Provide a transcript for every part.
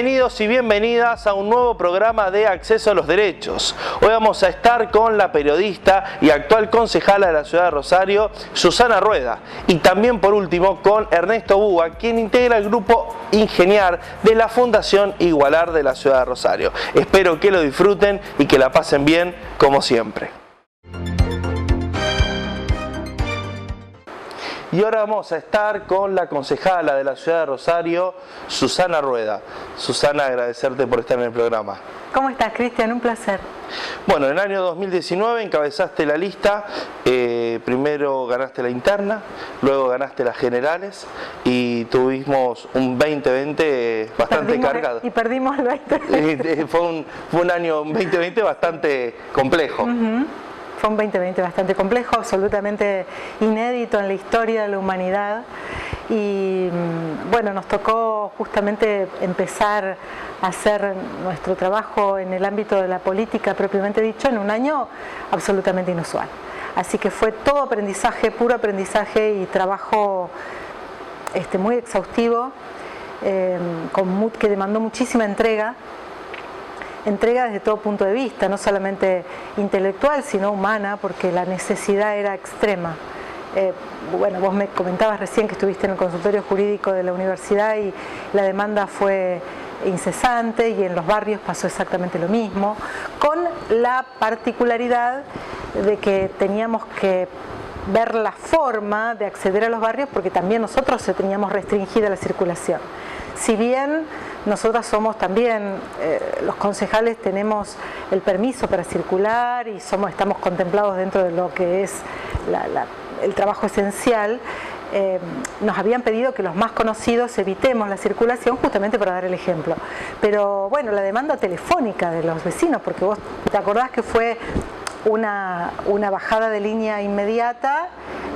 Bienvenidos y bienvenidas a un nuevo programa de Acceso a los Derechos. Hoy vamos a estar con la periodista y actual concejala de la ciudad de Rosario, Susana Rueda, y también por último con Ernesto Búa, quien integra el grupo Ingeniar de la Fundación Igualar de la ciudad de Rosario. Espero que lo disfruten y que la pasen bien como siempre. Y ahora vamos a estar con la concejala de la ciudad de Rosario, Susana Rueda. Susana, agradecerte por estar en el programa. ¿Cómo estás, Cristian? Un placer. Bueno, en el año 2019 encabezaste la lista, primero ganaste la interna, luego ganaste las generales y tuvimos un 2020 bastante cargado. Y perdimos el 2020. Fue un año 2020 bastante complejo. Fue un 2020 bastante complejo, absolutamente inédito en la historia de la humanidad y bueno, nos tocó justamente empezar a hacer nuestro trabajo en el ámbito de la política propiamente dicho en un año absolutamente inusual. Así que fue todo aprendizaje, puro aprendizaje y trabajo muy exhaustivo, que demandó muchísima entrega desde todo punto de vista, no solamente intelectual, sino humana, porque la necesidad era extrema. Bueno, vos me comentabas recién que estuviste en el consultorio jurídico de la universidad y la demanda fue incesante y en los barrios pasó exactamente lo mismo, con la particularidad de que teníamos que ver la forma de acceder a los barrios porque también nosotros teníamos restringida la circulación. Si bien nosotras somos también, los concejales tenemos el permiso para circular y estamos contemplados dentro de lo que es el trabajo esencial, nos habían pedido que los más conocidos evitemos la circulación justamente para dar el ejemplo. Pero bueno, la demanda telefónica de los vecinos, porque vos te acordás que fue una bajada de línea inmediata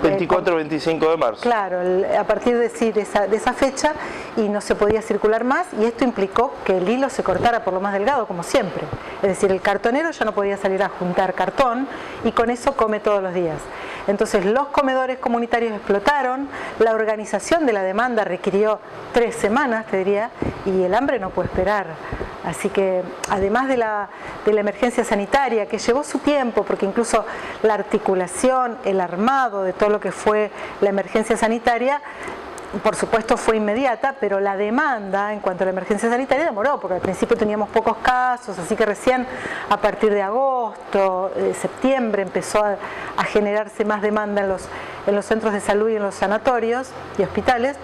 24-25 de marzo. Claro, a partir de esa fecha y no se podía circular más y esto implicó que el hilo se cortara por lo más delgado como siempre. Es decir, el cartonero ya no podía salir a juntar cartón y con eso come todos los días. Entonces los comedores comunitarios explotaron, la organización de la demanda requirió 3 semanas, te diría, y el hambre no puede esperar. Así que además de la emergencia sanitaria que llevó su tiempo, porque incluso la articulación, el armado de todo lo que fue la emergencia sanitaria, por supuesto fue inmediata, pero la demanda en cuanto a la emergencia sanitaria demoró, porque al principio teníamos pocos casos, así que recién a partir de agosto, septiembre empezó a generarse más demanda en los centros de salud y en los sanatorios y hospitales,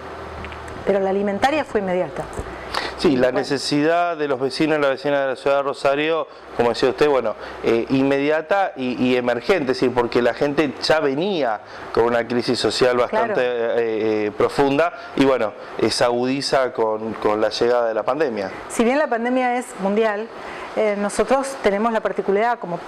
pero la alimentaria fue inmediata. Sí, la necesidad de los vecinos y las vecinas de la ciudad de Rosario, como decía usted, bueno, inmediata y emergente, es decir, porque la gente ya venía con una crisis social bastante profunda y bueno, se agudiza con la llegada de la pandemia. Si bien la pandemia es mundial, nosotros tenemos la particularidad como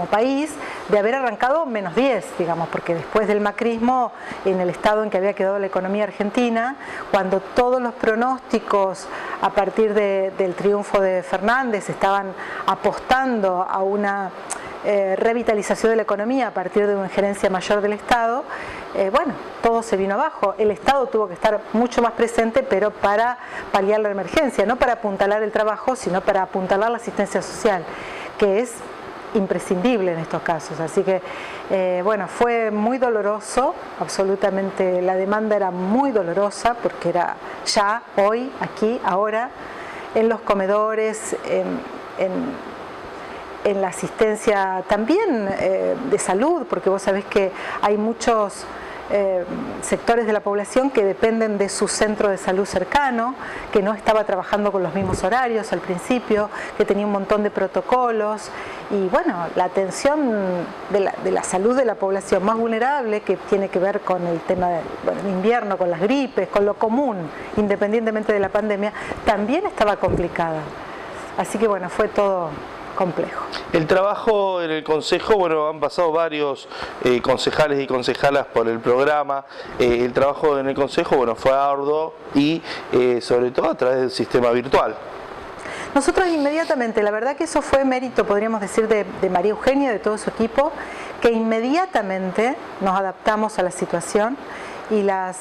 país de haber arrancado -10, digamos, porque después del macrismo, en el estado en que había quedado la economía argentina, cuando todos los pronósticos a partir del triunfo de Fernández estaban apostando a una revitalización de la economía a partir de una injerencia mayor del Estado, bueno, todo se vino abajo. El Estado tuvo que estar mucho más presente, pero para paliar la emergencia, no para apuntalar el trabajo, sino para apuntalar la asistencia social, que es imprescindible en estos casos. Así que, bueno, fue muy doloroso, absolutamente, la demanda era muy dolorosa, porque era ya, hoy, aquí, ahora, en los comedores, en la asistencia también de salud, porque vos sabés que hay muchos sectores de la población que dependen de su centro de salud cercano, que no estaba trabajando con los mismos horarios al principio, que tenía un montón de protocolos y bueno, la atención de la salud de la población más vulnerable, que tiene que ver con el tema del invierno, con las gripes, con lo común, independientemente de la pandemia, también estaba complicada. Así que bueno, fue todo complejo. El trabajo en el Consejo, bueno, han pasado varios concejales y concejalas por el programa. El trabajo en el Consejo, bueno, fue arduo y sobre todo a través del sistema virtual. Nosotros inmediatamente, la verdad que eso fue mérito, podríamos decir, de María Eugenia, de todo su equipo, que inmediatamente nos adaptamos a la situación y las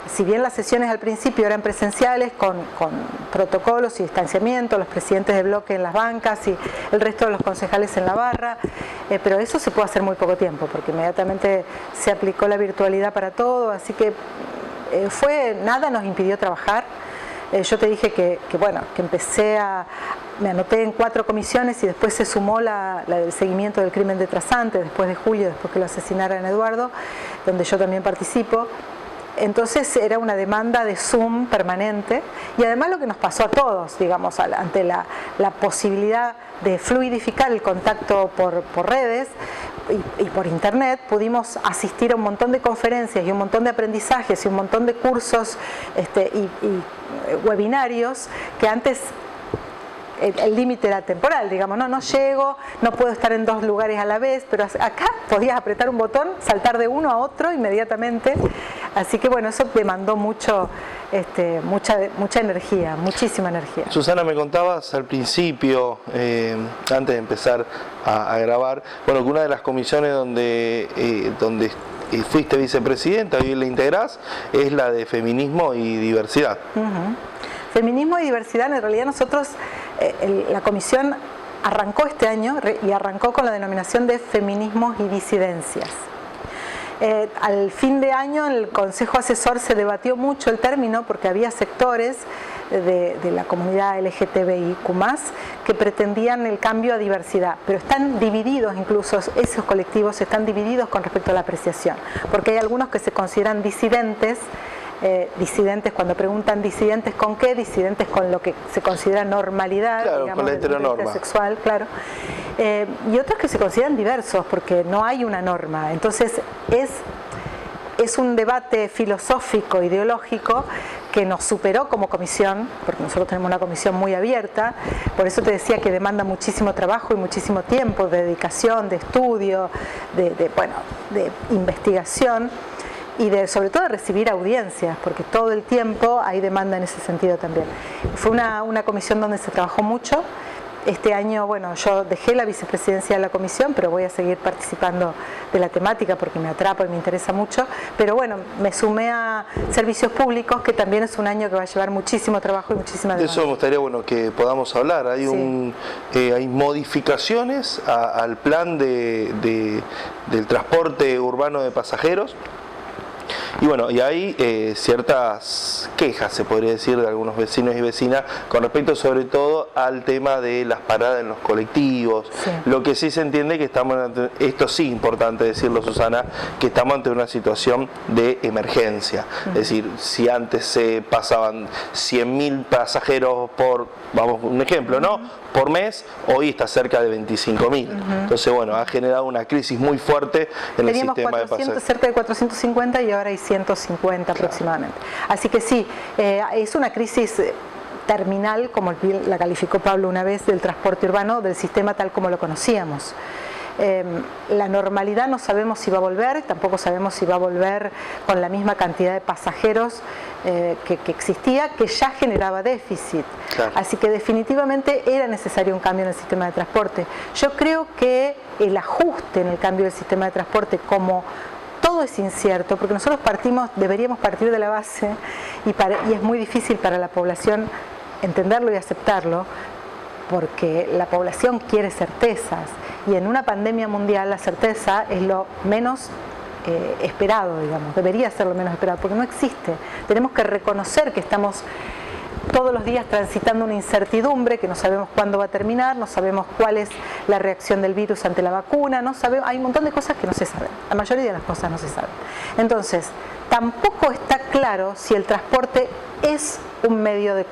si bien las sesiones al principio eran presenciales con protocolos y distanciamiento, los presidentes de bloque en las bancas y el resto de los concejales en la barra, pero eso se puede hacer muy poco tiempo porque inmediatamente se aplicó la virtualidad para todo, así que nada nos impidió trabajar. Yo te dije que me anoté en 4 comisiones y después se sumó la del seguimiento del crimen de Trasante, después de julio, después que lo asesinaran a Eduardo, donde yo también participo. Entonces era una demanda de Zoom permanente y además lo que nos pasó a todos, digamos, ante la posibilidad de fluidificar el contacto por redes y por internet, pudimos asistir a un montón de conferencias y un montón de aprendizajes y un montón de cursos y webinarios que antes el límite era temporal, digamos, no llego, no puedo estar en 2 lugares a la vez, pero acá podías apretar un botón, saltar de uno a otro inmediatamente, así que bueno, eso demandó mucha energía, muchísima energía. Susana, me contabas al principio, antes de empezar a grabar, bueno, que una de las comisiones donde fuiste vicepresidenta, hoy la integrás, es la de feminismo y diversidad. Feminismo y diversidad, en realidad nosotros, la comisión arrancó este año y arrancó con la denominación de feminismos y disidencias. Al fin de año en el Consejo Asesor se debatió mucho el término porque había sectores de la comunidad LGTBIQ+, que pretendían el cambio a diversidad, pero están divididos, incluso esos colectivos están divididos con respecto a la apreciación, porque hay algunos que se consideran disidentes. Disidentes, cuando preguntan disidentes con qué, disidentes con lo que se considera normalidad, claro, digamos, con la heteronorma sexual, claro, y otros que se consideran diversos porque no hay una norma. Entonces es un debate filosófico, ideológico que nos superó como comisión, porque nosotros tenemos una comisión muy abierta, por eso te decía que demanda muchísimo trabajo y muchísimo tiempo de dedicación, de estudio, de investigación. Y sobre todo de recibir audiencias, porque todo el tiempo hay demanda en ese sentido también. Fue una comisión donde se trabajó mucho. Este año, bueno, yo dejé la vicepresidencia de la comisión, pero voy a seguir participando de la temática porque me atrapa y me interesa mucho. Pero bueno, me sumé a servicios públicos, que también es un año que va a llevar muchísimo trabajo y muchísima demanda. De eso me gustaría que podamos hablar. Hay hay modificaciones al plan del transporte urbano de pasajeros. Y bueno, y hay ciertas quejas, se podría decir, de algunos vecinos y vecinas con respecto sobre todo al tema de las paradas en los colectivos. Sí. Lo que sí se entiende que estamos ante, esto sí importante decirlo, Susana, que estamos ante una situación de emergencia. Es decir, si antes se pasaban 100.000 pasajeros por, vamos, un ejemplo, ¿no?, por mes, hoy está cerca de 25.000. Entonces, bueno, ha generado una crisis muy fuerte en el sistema de pasajeros. Cerca de 450 y ahora hay 150 aproximadamente. Así que sí, es una crisis terminal, como la calificó Pablo una vez, del transporte urbano, del sistema tal como lo conocíamos. La normalidad no sabemos si va a volver, tampoco sabemos si va a volver con la misma cantidad de pasajeros que existía, que ya generaba déficit. Claro. Así que definitivamente era necesario un cambio en el sistema de transporte. Yo creo que el ajuste en el cambio del sistema de transporte, como todo es incierto, porque nosotros deberíamos partir de la base y es muy difícil para la población entenderlo y aceptarlo, porque la población quiere certezas y en una pandemia mundial la certeza es lo menos esperado, digamos, debería ser lo menos esperado, porque no existe. Tenemos que reconocer que estamos todos los días transitando una incertidumbre, que no sabemos cuándo va a terminar, no sabemos cuál es la reacción del virus ante la vacuna, no sabemos, hay un montón de cosas que no se saben, la mayoría de las cosas no se saben. Entonces, tampoco está claro si el transporte es un medio de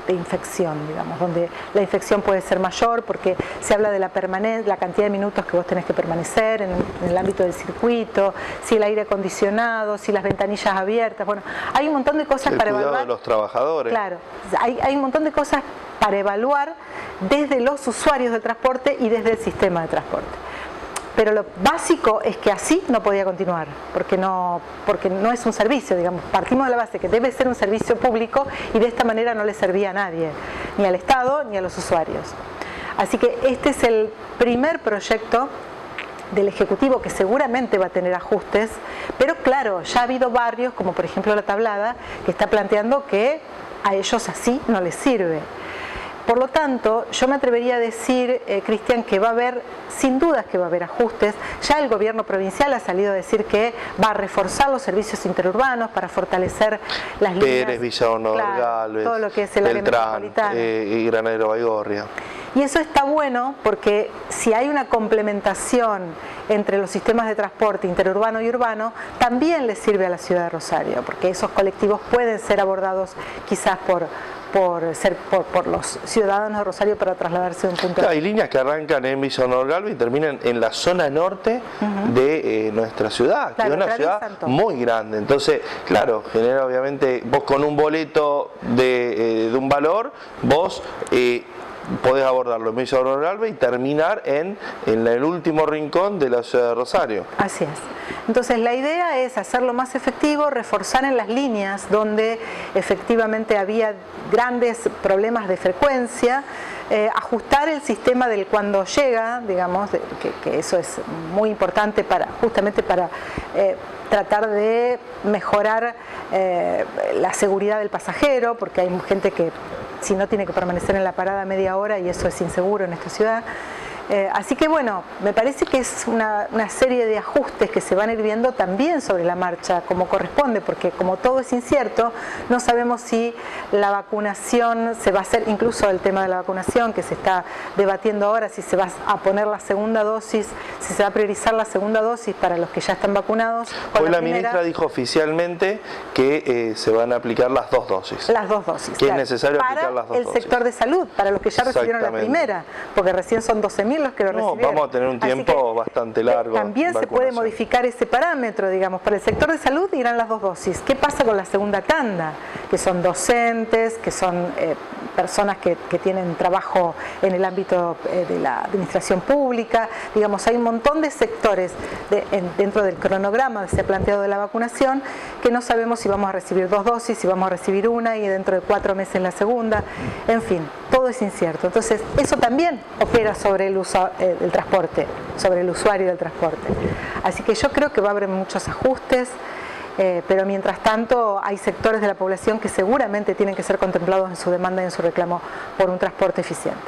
infección, digamos, donde la infección puede ser mayor porque se habla de la cantidad de minutos que vos tenés que permanecer en el ámbito del circuito, si el aire acondicionado, si las ventanillas abiertas, bueno, hay un montón de cosas para evaluar. El cuidado de los trabajadores. Claro, hay un montón de cosas para evaluar desde los usuarios del transporte y desde el sistema de transporte. Pero lo básico es que así no podía continuar, porque no es un servicio, digamos, partimos de la base que debe ser un servicio público y de esta manera no le servía a nadie, ni al Estado ni a los usuarios. Así que este es el primer proyecto del Ejecutivo, que seguramente va a tener ajustes, pero claro, ya ha habido barrios, como por ejemplo La Tablada, que está planteando que a ellos así no les sirve. Por lo tanto, yo me atrevería a decir, Cristian, que va a haber, sin dudas que va a haber ajustes. Ya el gobierno provincial ha salido a decir que va a reforzar los servicios interurbanos para fortalecer las líneas. Pérez, Villa Honor, claro, Galvez, todo lo que es el área metropolitana. Y Granadero Baigorria. Y eso está bueno porque si hay una complementación entre los sistemas de transporte interurbano y urbano, también les sirve a la ciudad de Rosario, porque esos colectivos pueden ser abordados quizás por los ciudadanos de Rosario para trasladarse de un punto a otro. Hay líneas que arrancan en Villa Honor Galvez y terminan en la zona norte de nuestra ciudad, claro, que es una ciudad muy grande. Entonces, claro, genera obviamente, vos con un boleto de un valor, vos podés abordarlo en Villa Honor Galvez y terminar en el último rincón de la ciudad de Rosario. Así es. Entonces la idea es hacerlo más efectivo, reforzar en las líneas donde efectivamente había grandes problemas de frecuencia, ajustar el sistema del cuando llega, digamos, que eso es muy importante justamente para tratar de mejorar la seguridad del pasajero, porque hay gente que si no tiene que permanecer en la parada media hora y eso es inseguro en esta ciudad. Así que bueno, me parece que es una serie de ajustes que se van a ir viendo también sobre la marcha, como corresponde, porque como todo es incierto, no sabemos si la vacunación se va a hacer, incluso el tema de la vacunación que se está debatiendo ahora, si se va a poner la segunda dosis, si se va a priorizar la segunda dosis para los que ya están vacunados. Hoy la ministra dijo oficialmente que se van a aplicar las dos dosis. Las dos dosis. Que claro, es necesario aplicar las dos dosis. Para el sector de salud, para los que ya recibieron la primera, porque recién son 12.000 los que lo recibieron. Vamos a tener un tiempo bastante largo. También se puede modificar ese parámetro, digamos, para el sector de salud irán las dos dosis. ¿Qué pasa con la segunda tanda? Que son docentes, que son personas que tienen trabajo en el ámbito de la administración pública, digamos, hay un montón de sectores dentro del cronograma que se ha planteado de la vacunación que no sabemos si vamos a recibir dos dosis, si vamos a recibir una y dentro de 4 meses la segunda, en fin, todo es incierto. Entonces, eso también opera sobre el uso del transporte, sobre el usuario del transporte. Así que yo creo que va a haber muchos ajustes, pero mientras tanto hay sectores de la población que seguramente tienen que ser contemplados en su demanda y en su reclamo por un transporte eficiente.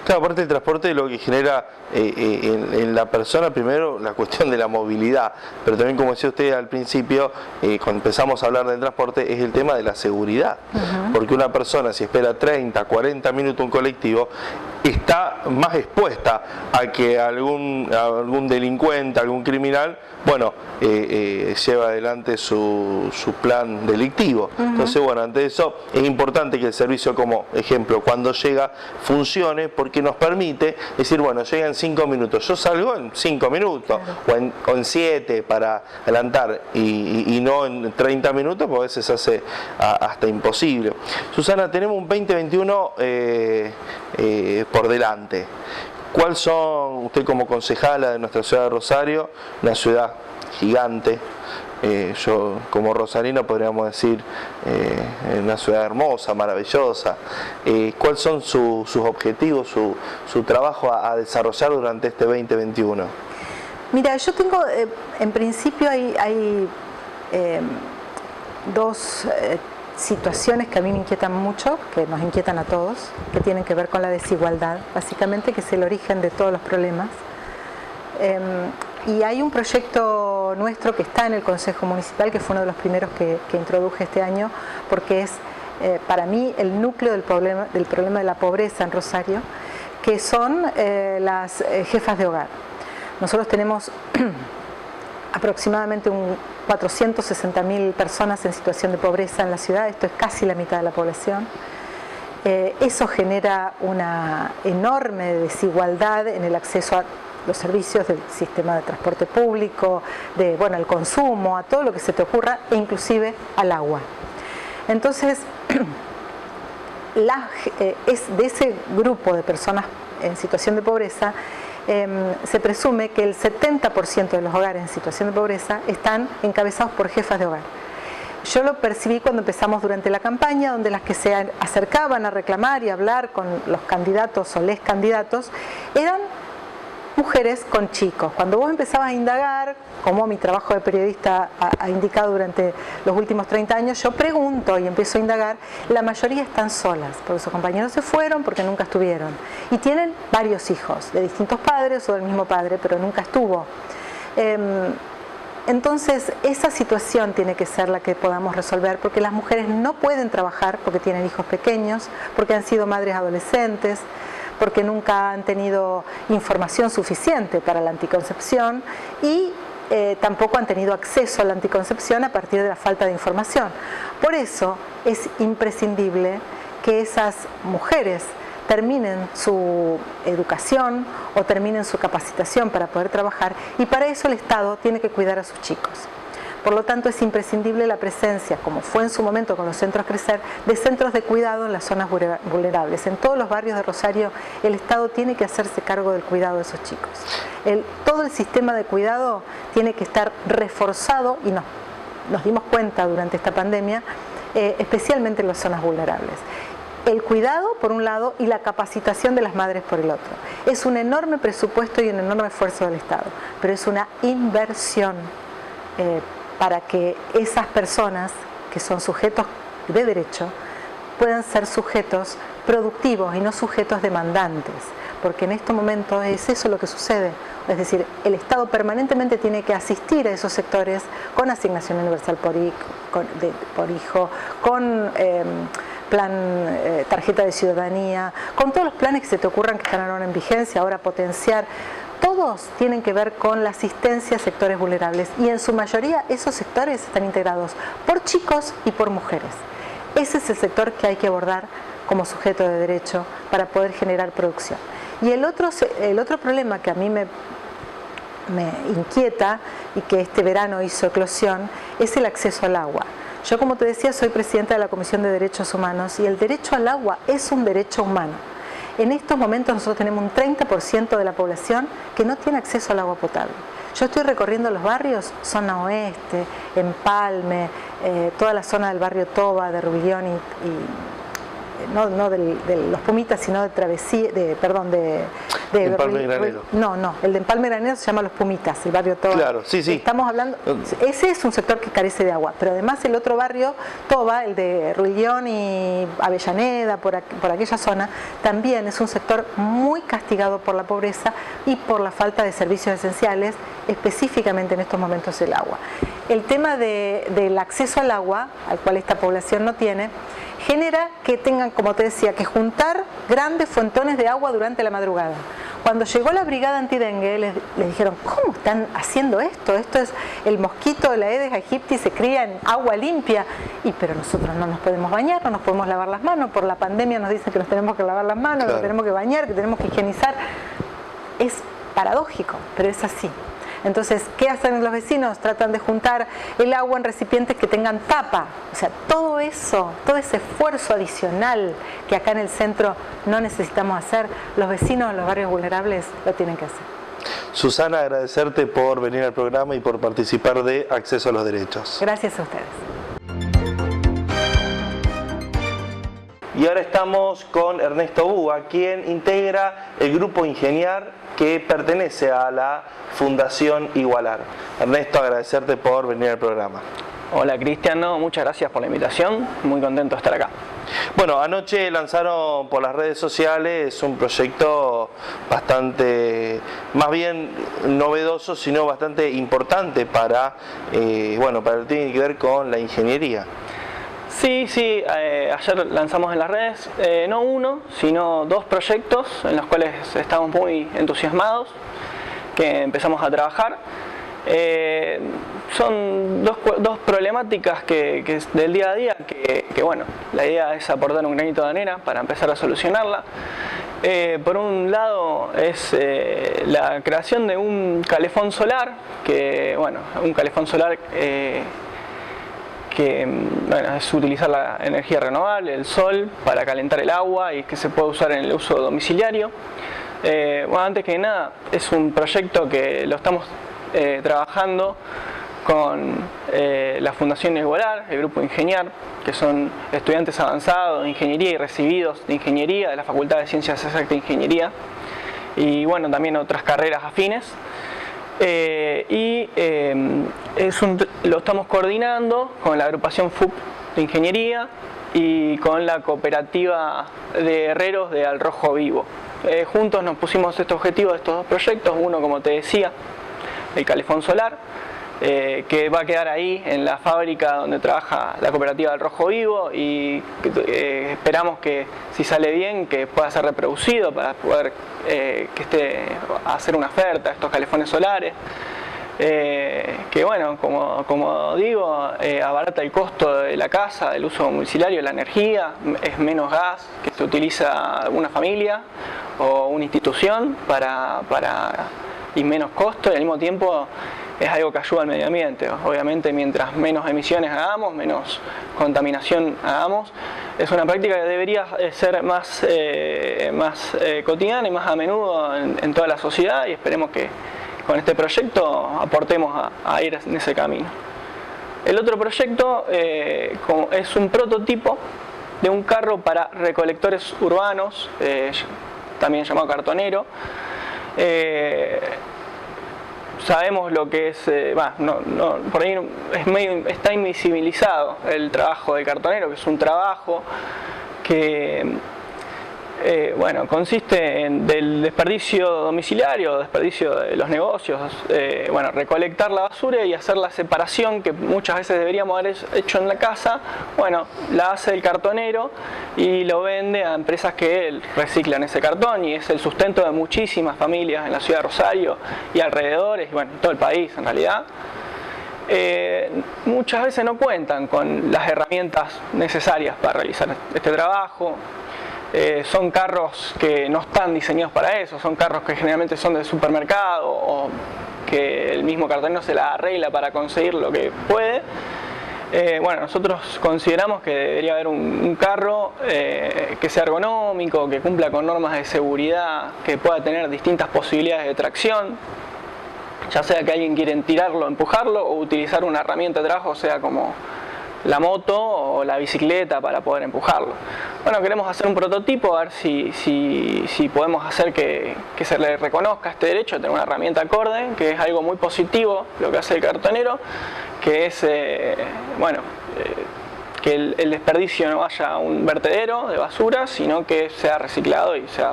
Claro, aparte del transporte lo que genera en la persona, primero la cuestión de la movilidad, pero también como decía usted al principio, cuando empezamos a hablar del transporte, es el tema de la seguridad, porque una persona si espera 30, 40 minutos un colectivo, está más expuesta a que algún delincuente, algún criminal, bueno, lleva adelante su plan delictivo. Entonces, bueno, ante eso es importante que el servicio, como ejemplo, cuando llega, funcione, porque nos permite decir, bueno, llega en 5 minutos, yo salgo en 5 minutos, claro, o en 7 para adelantar, y no en 30 minutos, porque a veces se hace hasta imposible. Susana, tenemos un 2021 por delante. ¿Cuáles son, usted como concejala de nuestra ciudad de Rosario, una ciudad gigante, yo como rosarino podríamos decir una ciudad hermosa, maravillosa, cuáles son sus objetivos, su trabajo a desarrollar durante este 2021? Mira, yo tengo, en principio hay dos situaciones que a mí me inquietan mucho, que nos inquietan a todos, que tienen que ver con la desigualdad, básicamente, que es el origen de todos los problemas. Y hay un proyecto nuestro que está en el Consejo Municipal, que fue uno de los primeros que introduje este año, porque es para mí el núcleo del problema de la pobreza en Rosario, que son las jefas de hogar. Nosotros tenemos aproximadamente 460.000 personas en situación de pobreza en la ciudad, esto es casi la mitad de la población. Eso genera una enorme desigualdad en el acceso a los servicios del sistema de transporte público, el consumo, a todo lo que se te ocurra, e inclusive al agua. Entonces, es de ese grupo de personas en situación de pobreza, se presume que el 70% de los hogares en situación de pobreza están encabezados por jefas de hogar. Yo lo percibí cuando empezamos durante la campaña, donde las que se acercaban a reclamar y hablar con los candidatos o les candidatos eran mujeres con chicos. Cuando vos empezabas a indagar, como mi trabajo de periodista ha indicado durante los últimos 30 años, yo pregunto y empiezo a indagar, la mayoría están solas, porque sus compañeros se fueron, porque nunca estuvieron. Y tienen varios hijos, de distintos padres o del mismo padre, pero nunca estuvo. Entonces, esa situación tiene que ser la que podamos resolver, porque las mujeres no pueden trabajar porque tienen hijos pequeños, porque han sido madres adolescentes, porque nunca han tenido información suficiente para la anticoncepción y tampoco han tenido acceso a la anticoncepción a partir de la falta de información. Por eso es imprescindible que esas mujeres terminen su educación o terminen su capacitación para poder trabajar, y para eso el Estado tiene que cuidar a sus chicos. Por lo tanto, es imprescindible la presencia, como fue en su momento con los centros Crecer, de centros de cuidado en las zonas vulnerables. En todos los barrios de Rosario, el Estado tiene que hacerse cargo del cuidado de esos chicos. Todo el sistema de cuidado tiene que estar reforzado, y nos dimos cuenta durante esta pandemia, especialmente en las zonas vulnerables. El cuidado por un lado y la capacitación de las madres por el otro. Es un enorme presupuesto y un enorme esfuerzo del Estado, pero es una inversión para que esas personas que son sujetos de derecho puedan ser sujetos productivos y no sujetos demandantes, porque en este momento es eso lo que sucede. Es decir, el Estado permanentemente tiene que asistir a esos sectores con asignación universal por hijo, con plan tarjeta de ciudadanía, con todos los planes que se te ocurran que están ahora en vigencia, ahora potenciar. Todos tienen que ver con la asistencia a sectores vulnerables, y en su mayoría esos sectores están integrados por chicos y por mujeres. Ese es el sector que hay que abordar como sujeto de derecho para poder generar producción. Y el otro problema que a mí me inquieta y que este verano hizo eclosión es el acceso al agua. Yo, como te decía, soy presidenta de la Comisión de Derechos Humanos, y el derecho al agua es un derecho humano. En estos momentos nosotros tenemos un 30% de la población que no tiene acceso al agua potable. Yo estoy recorriendo los barrios, zona oeste, Empalme, toda la zona del barrio Toba, de Rubión no de los Pumitas, sino de Travesía, de Empalme Granero. No, el de Empalme Granero se llama Los Pumitas, el barrio Toba. Claro, sí. Estamos hablando, ese es un sector que carece de agua, pero además el otro barrio, Toba, el de Rubión y Avellaneda, por aquella zona, también es un sector muy castigado por la pobreza y por la falta de servicios esenciales, específicamente en estos momentos el agua. El tema del acceso al agua, al cual esta población no tiene, genera que tengan, como te decía, que juntar grandes fontones de agua durante la madrugada. Cuando llegó la brigada antidengue, les dijeron, ¿cómo están haciendo esto? Esto es el mosquito de la Aedes aegypti, se cría en agua limpia. Pero nosotros no nos podemos bañar, no nos podemos lavar las manos. Por la pandemia nos dicen que nos tenemos que lavar las manos, claro, que nos tenemos que bañar, que tenemos que higienizar. Es paradójico, pero es así. Entonces, ¿qué hacen los vecinos? Tratan de juntar el agua en recipientes que tengan tapa. O sea, todo eso, todo ese esfuerzo adicional que acá en el centro no necesitamos hacer, los vecinos de los barrios vulnerables lo tienen que hacer. Susana, agradecerte por venir al programa y por participar de Acceso a los Derechos. Gracias a ustedes. Y ahora estamos con Ernesto Búa, quien integra el Grupo Ingeniar, que pertenece a la Fundación Igualar. Ernesto, agradecerte por venir al programa. Hola Cristian, muchas gracias por la invitación, muy contento de estar acá. Bueno, anoche lanzaron por las redes sociales un proyecto bastante, más bien novedoso, sino bastante importante para lo que tiene que ver con la ingeniería. Sí, ayer lanzamos en las redes no uno, sino dos proyectos en los cuales estamos muy entusiasmados, que empezamos a trabajar. Son dos problemáticas que del día a día, que bueno, la idea es aportar un granito de arena para empezar a solucionarla. Por un lado es la creación de un calefón solar, un calefón solar que es utilizar la energía renovable, el sol, para calentar el agua y que se puede usar en el uso domiciliario. Antes que nada, es un proyecto que lo estamos trabajando con la Fundación Igualar, el Grupo Ingeniar, que son estudiantes avanzados de ingeniería y recibidos de ingeniería de la Facultad de Ciencias Exactas e Ingeniería. y bueno, también otras carreras afines. Lo estamos coordinando con la agrupación FUP de Ingeniería y con la cooperativa de herreros de Al Rojo Vivo. Juntos nos pusimos este objetivo de estos dos proyectos, uno, como te decía, el calefón solar, que va a quedar ahí en la fábrica donde trabaja la cooperativa del Rojo Vivo, y esperamos que, si sale bien, que pueda ser reproducido para poder hacer una oferta a estos calefones solares, que bueno, como digo, abarata el costo de la casa, del uso domiciliario de la energía, es menos gas que se utiliza una familia o una institución y menos costo, y al mismo tiempo es algo que ayuda al medio ambiente. Obviamente, mientras menos emisiones hagamos, menos contaminación hagamos, es una práctica que debería ser más cotidiana y más a menudo en toda la sociedad, y esperemos que con este proyecto aportemos a ir en ese camino. El otro proyecto es un prototipo de un carro para recolectores urbanos, también llamado cartonero. Sabemos lo que es, por ahí está invisibilizado el trabajo del cartonero, que es un trabajo que consiste en del desperdicio domiciliario, desperdicio de los negocios, recolectar la basura y hacer la separación que muchas veces deberíamos haber hecho en la casa. Bueno, la hace el cartonero y lo vende a empresas que reciclan ese cartón, y es el sustento de muchísimas familias en la ciudad de Rosario y alrededores, y bueno, en todo el país en realidad. Muchas veces no cuentan con las herramientas necesarias para realizar este trabajo. Son carros que no están diseñados para eso, son carros que generalmente son de supermercado, o que el mismo cartonero se la arregla para conseguir lo que puede. Nosotros consideramos que debería haber un carro que sea ergonómico, que cumpla con normas de seguridad, que pueda tener distintas posibilidades de tracción, ya sea que alguien quiera tirarlo, empujarlo, o utilizar una herramienta de trabajo, sea como la moto o la bicicleta, para poder empujarlo. Bueno, queremos hacer un prototipo, a ver si podemos hacer que se le reconozca este derecho a tener una herramienta acorde, que es algo muy positivo lo que hace el cartonero, que es que el desperdicio no vaya a un vertedero de basura, sino que sea reciclado y se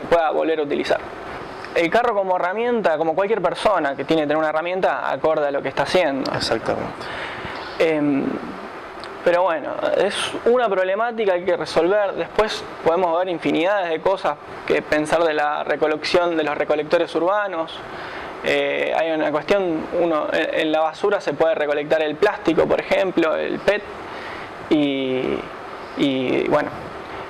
pueda volver a utilizar. El carro como herramienta, como cualquier persona que tiene que tener una herramienta acorde a lo que está haciendo. Exactamente. Pero bueno, es una problemática que hay que resolver. Después podemos ver infinidades de cosas que pensar de la recolección de los recolectores urbanos. Hay una cuestión, en la basura se puede recolectar el plástico, por ejemplo, el PET, y bueno,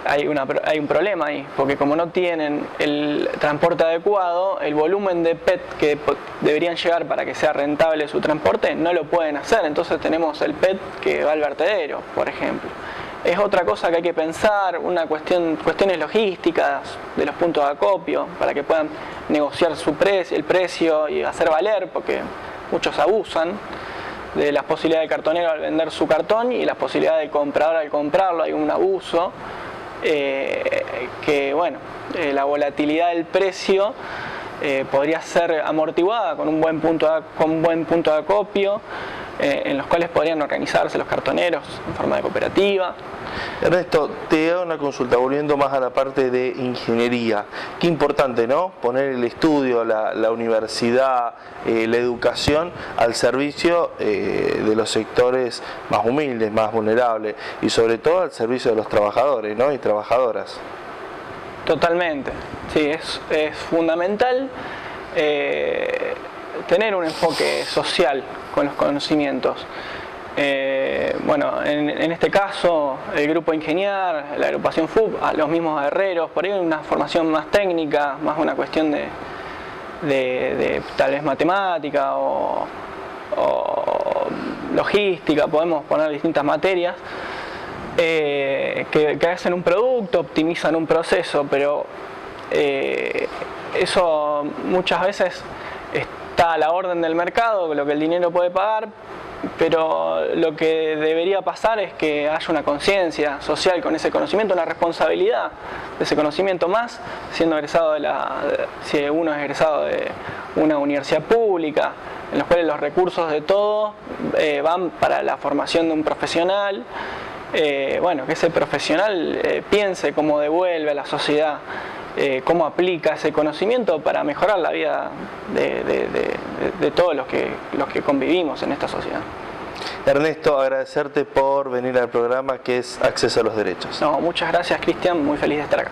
hay un problema ahí, porque como no tienen el transporte adecuado, el volumen de PET que deberían llegar para que sea rentable su transporte, no lo pueden hacer. Entonces tenemos el PET que va al vertedero, por ejemplo. Es otra cosa que hay que pensar, cuestiones logísticas de los puntos de acopio, para que puedan negociar el precio y hacer valer, porque muchos abusan de las posibilidades del cartonero al vender su cartón y las posibilidades del comprador al comprarlo. Hay un abuso. La volatilidad del precio podría ser amortiguada con un buen punto de acopio, en los cuales podrían organizarse los cartoneros en forma de cooperativa. Ernesto, te hago una consulta, volviendo más a la parte de ingeniería. Qué importante, ¿no? Poner el estudio, la universidad, la educación al servicio de los sectores más humildes, más vulnerables, y sobre todo al servicio de los trabajadores, ¿no? Y trabajadoras. Totalmente, sí, es fundamental tener un enfoque social con los conocimientos. En este caso, el grupo Ingeniar, la agrupación FUP, a los mismos herreros, por ahí una formación más técnica, más una cuestión de tal vez matemática o logística, podemos poner distintas materias que hacen un producto, optimizan un proceso, pero eso muchas veces está a la orden del mercado, lo que el dinero puede pagar, pero lo que debería pasar es que haya una conciencia social con ese conocimiento, una responsabilidad de ese conocimiento, más siendo egresado si uno es egresado de una universidad pública, en los cuales los recursos de todo van para la formación de un profesional. Bueno, que ese profesional piense cómo devuelve a la sociedad, cómo aplica ese conocimiento para mejorar la vida de todos los que convivimos en esta sociedad. Ernesto, agradecerte por venir al programa que es Acceso a los Derechos. No, muchas gracias, Cristian, muy feliz de estar acá.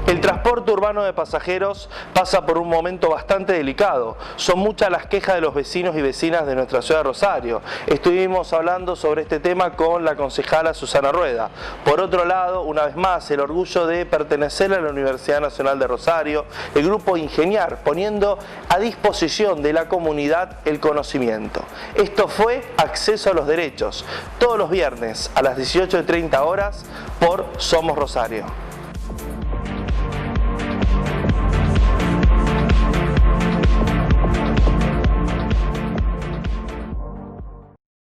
El transporte urbano de pasajeros pasa por un momento bastante delicado. Son muchas las quejas de los vecinos y vecinas de nuestra ciudad de Rosario. Estuvimos hablando sobre este tema con la concejala Susana Rueda. Por otro lado, una vez más, el orgullo de pertenecer a la Universidad Nacional de Rosario, el grupo Ingeniar, poniendo a disposición de la comunidad el conocimiento. Esto fue Acceso a los Derechos, todos los viernes a las 18:30 horas por Somos Rosario.